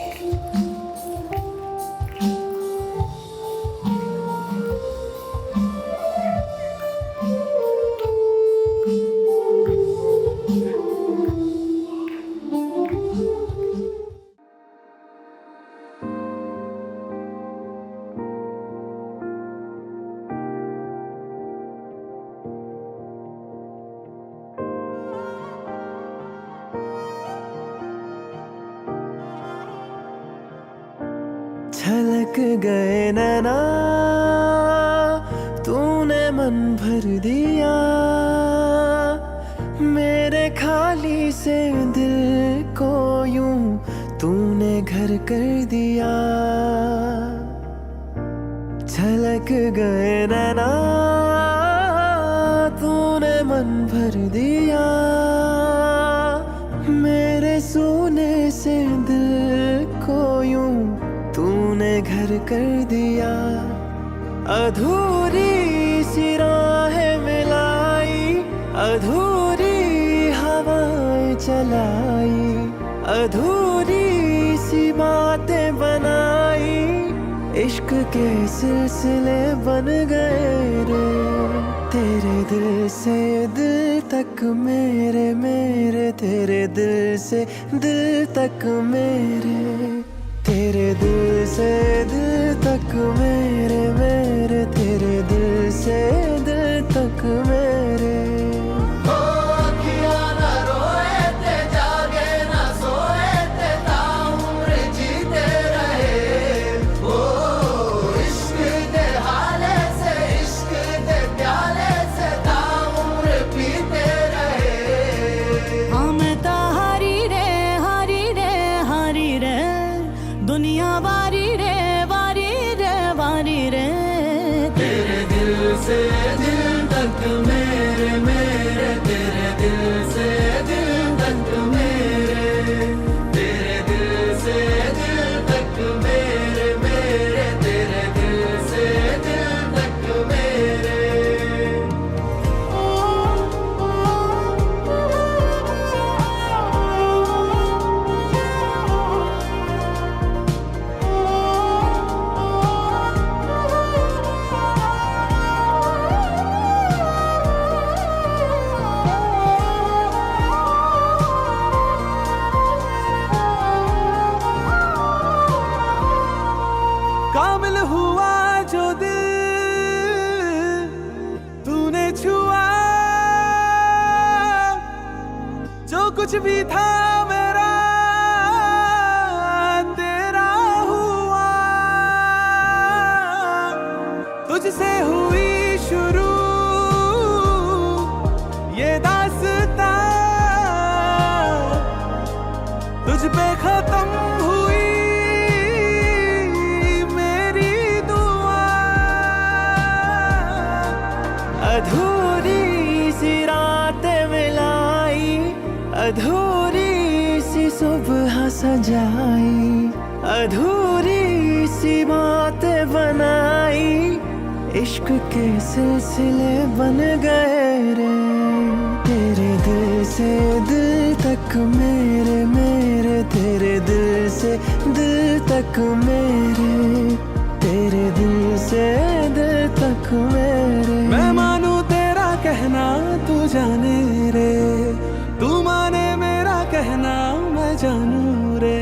छलक गए नैना तूने मन भर दिया मेरे खाली से दिल को यूं तूने घर कर दिया छलक गए नैना तूने मन भर दिया मेरे सोने से दिल को यूं तूने घर कर दिया अधूरी सी राहें मिलाई अधूरी हवाएं चलाई अधूरी सी बातें बनाई इश्क के सिलसिले बन गए रे तेरे दिल से दिल तक मेरे मेरे तेरे दिल से दिल तक मेरे तेरे दिल से दिल तक मेरे मेरे तेरे दिल से दिल तक मेरे दुनिया वारी रे वारी रे वारी रे तेरे दिल से दिल तक मेरे मेरे तेरे दिल से दिल तक मेरे तेरे दिल से दिल तक मेरे मेरे तेरे दिल से दिल तक मेरे काबिल हुआ जो दिल तूने छुआ जो कुछ भी था मेरा तेरा हुआ तुझसे हुई शुरू ये दास्तां तुझ पे खत्म हुई अधूरी सी रातें मिलाई अधूरी सी सुबह सजाई अधूरी सी बातें बनाई इश्क के सिलसिले बन गए रे तेरे दिल से दिल तक मेरे मेरे तेरे दिल से दिल तक मेरे तेरे दिल से दिल तक मेरे मैं मानूं तेरा कहना तू जाने रे तू माने मेरा कहना मैं जानूं रे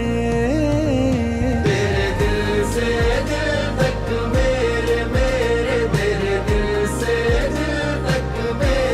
तेरे दिल से दिल तक मेरे मेरे तेरे दिल से दिल तक मेरे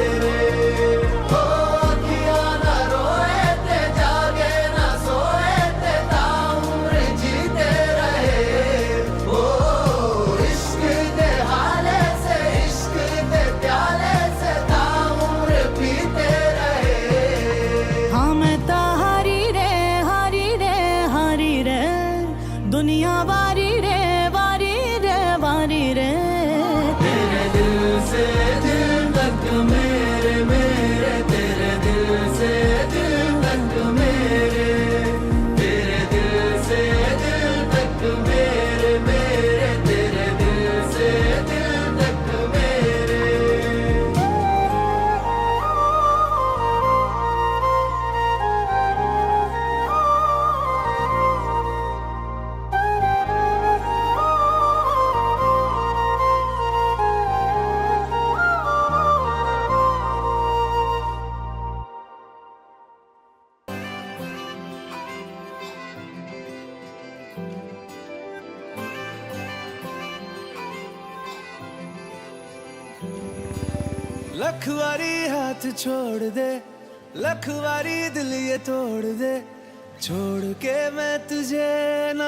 लखवारी हाथ छोड़ दे, लखवारी दिल ये तोड़ दे, छोड़ के मैं तुझे ना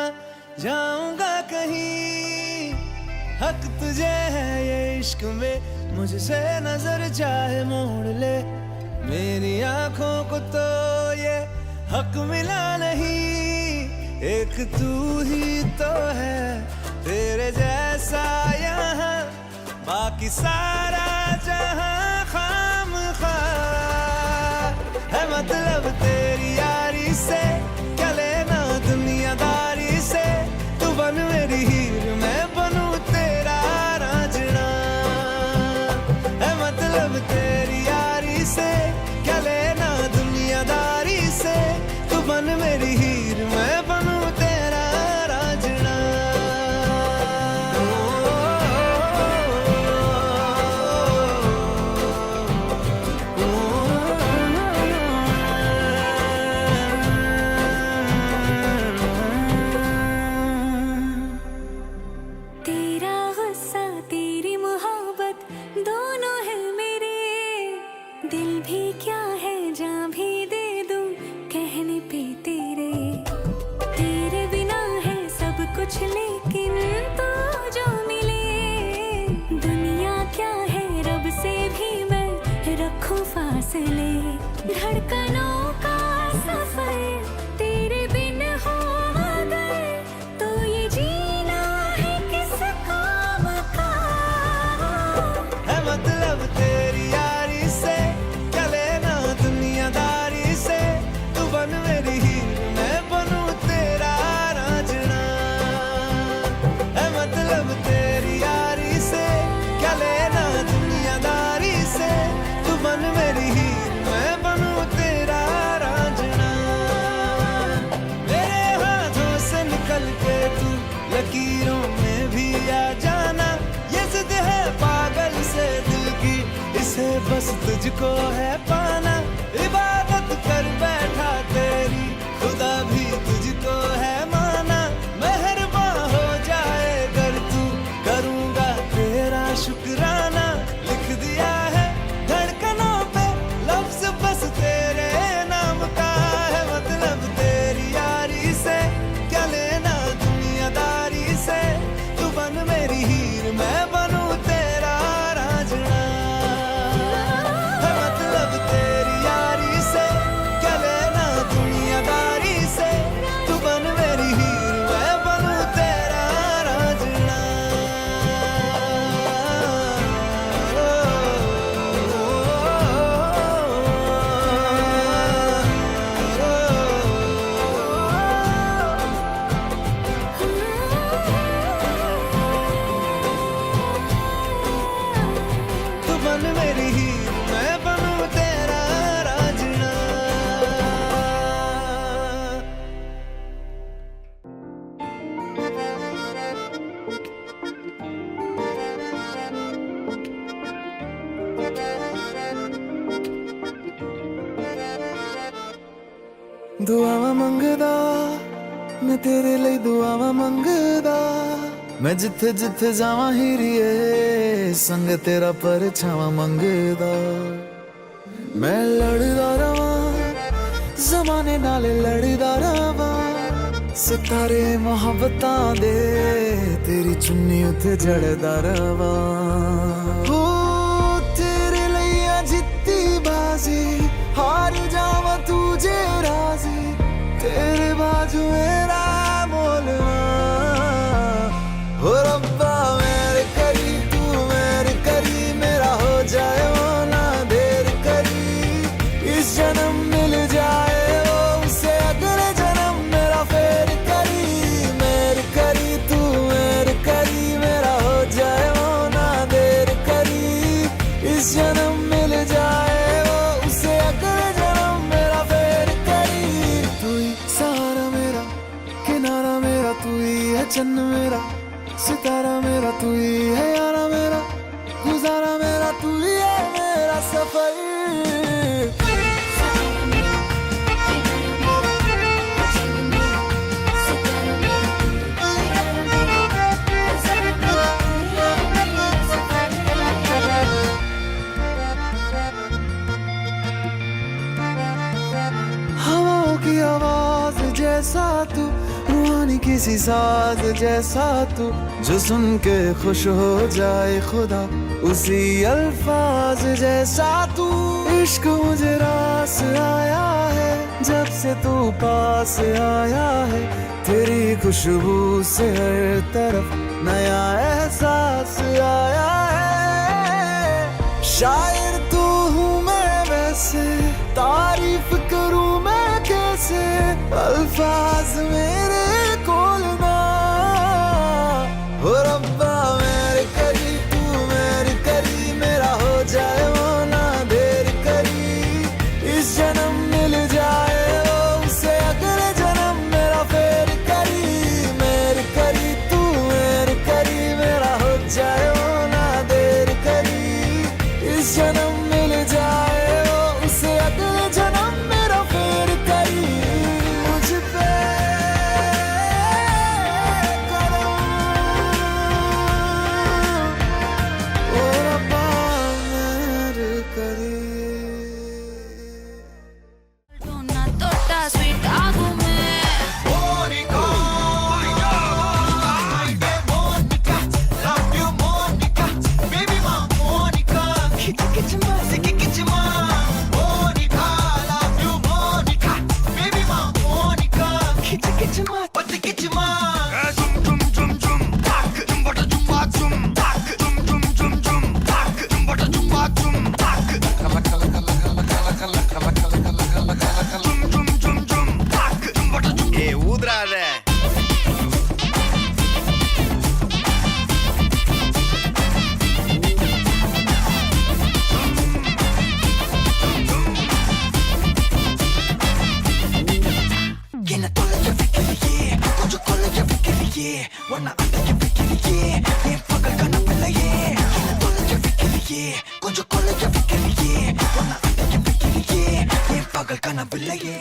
जाऊंगा कहीं। हक तुझे है ये इश्क में, मुझसे नजर चाहे मोड़ ले, मेरी आंखों को तो ये हक मिला नहीं। एक तू ही तो है तेरे जैसा यहाँ, बाकी सारा जहां खामखा है। मतलब तेरी यारी से क्या लेना दुनियादारी से, तू बन मेरी हीर मैं बनूं तेरा रांझना है। मतलब तेरी यारी से क्या लेना दुनियादारी से, तू बन मेरी हीर मैं बनूं तेरा रांझना। तेरा गुस्सा तेरी मोहब्बत दोनों है मेरे, दिल भी क्या है जान भी दे दूं कहने पे तेरे। तेरे बिना है सब कुछ लेकिन तो जो मिले, दुनिया क्या है रब से भी मैं रखूं फासले। धड़कनों का सफर तेरे बिन हो अगर, तो ये जीना है किस काम का है। मतलब तेरी यारी से क्या लेना दुनियादारी से, तू बन मेरी हीर मैं बनूं तेरा रांझना है। मतलब तेरी यारी से क्या लेना दुनियादारी से, तू बन मेरी हीर मैं बनूं तेरा रांझना। मेरे हाथों से निकल के तू लकीरों में भी आ जाना, ये जिद है पागल से दिल की, इसे बस तुझको है पाना। इबादत कर बैठा तेरी खुदा भी तुझको है माना, मेहरबान हो जाए अगर तू करूँगा तेरा शुक्राना। लिख दिया है धड़कनों पे लफ्ज बस तेरे नाम का है। मतलब तेरी यारी से क्या लेना दुनियादारी से, तू बन मेरी हीर मैं बनूं तेरा रांझना है। मतलब तेरी यारी से क्या लेना दुनियादारी से, तू बन मेरी हीर मैं बनूं तेरा रांझना। तू बन मेरी हीर मैं बनूं तेरा रांझना। दुआवां मंगदा मैं तेरे लिए, दुआवां मंगदा मैं जिथे जिथे जावां हीरिए, संग तेरा परछावां मंगदा। मैं लड़दा रवां जमाने नाल लड़दा रवां, सितारे मोहब्बतां दे तेरी चुन्नी उत्ते जड़दा रवां। हो तेरे लिए जित्ती बाजी, हार जावां तुझे राजी, तेरे बाजू मेरा मोलवा। हो रब्बा मेरे करी तू मेरे करी, मेरा हो जाए वो ना देर करी। इस जन्म मिल जाए वो उसे अगले जन्म मेरा फेर करी। मेरे करी तू मेरे करी, मेरा हो जाए वो ना देर करी। इस जन्म मिल जाए वो उसे अगले जन्म मेरा फेर करी। तू ही सहारा मेरा, किनारा मेरा, तू ही है चन्न मेरा, सितारा मेरा, तू ही है यारा मेरा, गुजारा मेरा, तू ही है मेरा सफर। जैसा तू, रूहानी किसी साज जैसा तू, जो सुन के खुश हो जाए खुदा उसी अल्फाज जैसा तू। इश्क मुझे रास आया है जब से तू पास आया है, तेरी खुशबू से हर तरफ नया एहसास आया है। शायर तू हूँ मैं वैसे, तारीफ करूँ मैं कैसे, अल्फाज मेरे कोल ना हो। रब्बा मेरे करी तू मेरे करी, मेरा हो जाए वो ना देर करी। इस जन्म मिल जाए वो उसे अगले जन्म मेरा फेर करी। मेरे करी तू मेरे करी, मेरा हो जाए वो ना देर करी। इस जन्म मिल जाए वो उसे अगले जन्म मेरा फेर करी। मुझ पे करम ओ रब्बा मेरे करी। Una torta sweet águme. Monica, Monica, love you Monica, baby ma Monica, kichima, kichima. Monica, love you Monica, baby ma Monica, kichima, kichima. Zum zum zum zum, tak, zum bata zum ba zum, tak, zum zum zum zum, tak, zum bata zum ba zum, tak. Kala kala kala kala kala kala kala kala kala kala kala. Zum zum zum zum, tak, zum bata zum. E udrade. Gene tola ya fikriye, kuch kola ya fikriye, wana anda ya fikriye, ye pagal kana pillaye. Gene tola ya fikriye, kuch kola ya fikriye, wana anda ya fikriye, ye pagal kana pillaye.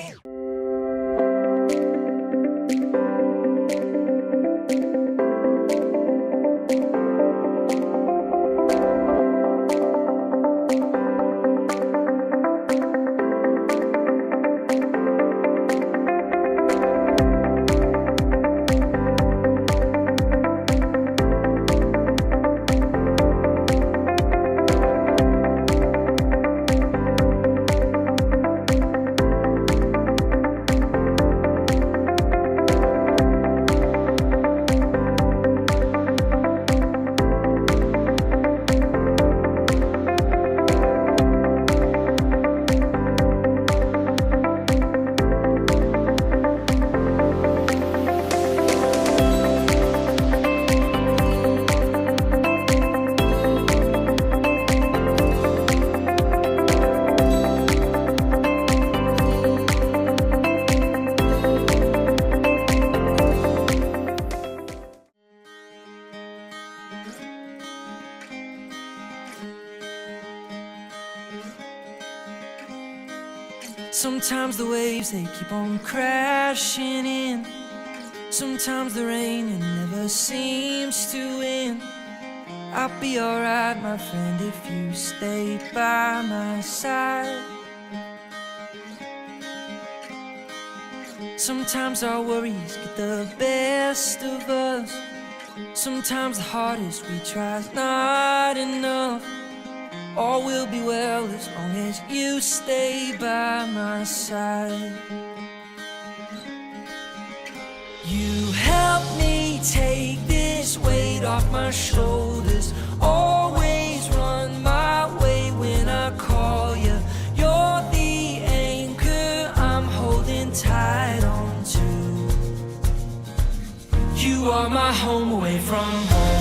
Sometimes the waves, they keep on crashing in. Sometimes the rain, it never seems to end. I'll be alright, my friend, if you stay by my side. Sometimes our worries get the best of us. Sometimes the hardest we try is not enough. All will be well as long as you stay by my side. You help me take this weight off my shoulders. Always run my way when I call you. You're the anchor I'm holding tight on to. You are my home away from home.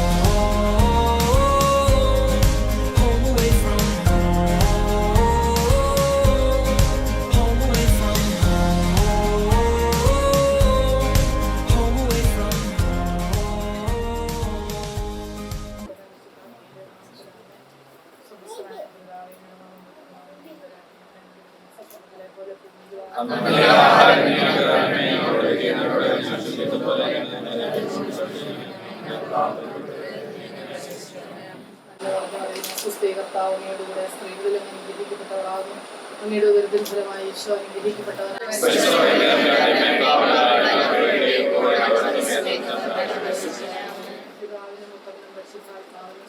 സുസ്ഥികർത്താവിനോടുകൂടെ സ്ത്രീകളിൽ അനുഗ്രഹിക്കപ്പെട്ടവരാകും. അങ്ങയുടെ ഉദരത്തിൻ ഫലമായി ഈശോ അനുഗ്രഹിക്കപ്പെട്ടവനാണ്. പിതാവിനും പുത്രനും പരിശുദ്ധാത്മാവിനും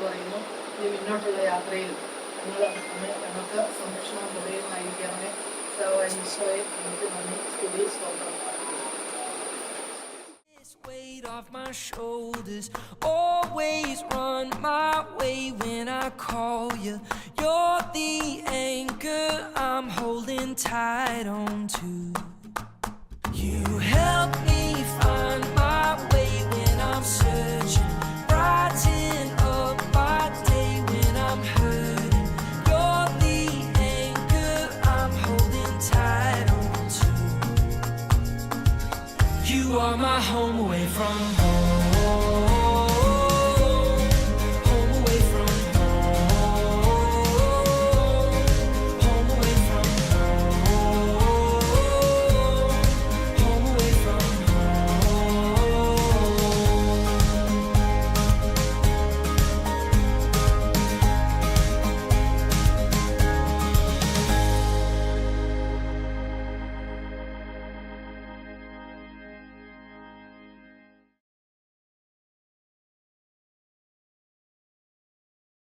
പറയുന്നു. ഇനി മുന്നോട്ടുള്ള യാത്രയിൽ ഞങ്ങൾക്ക് സംരക്ഷണം തുടരുമായിരിക്കണമേ. ഈശോയെ നമുക്ക് നന്ദി സ്തുതി സ്തോത്രം. Weight off my shoulders, always run my way when I call you. You're the anchor I'm holding tight on to. You help me find my way when I'm searching.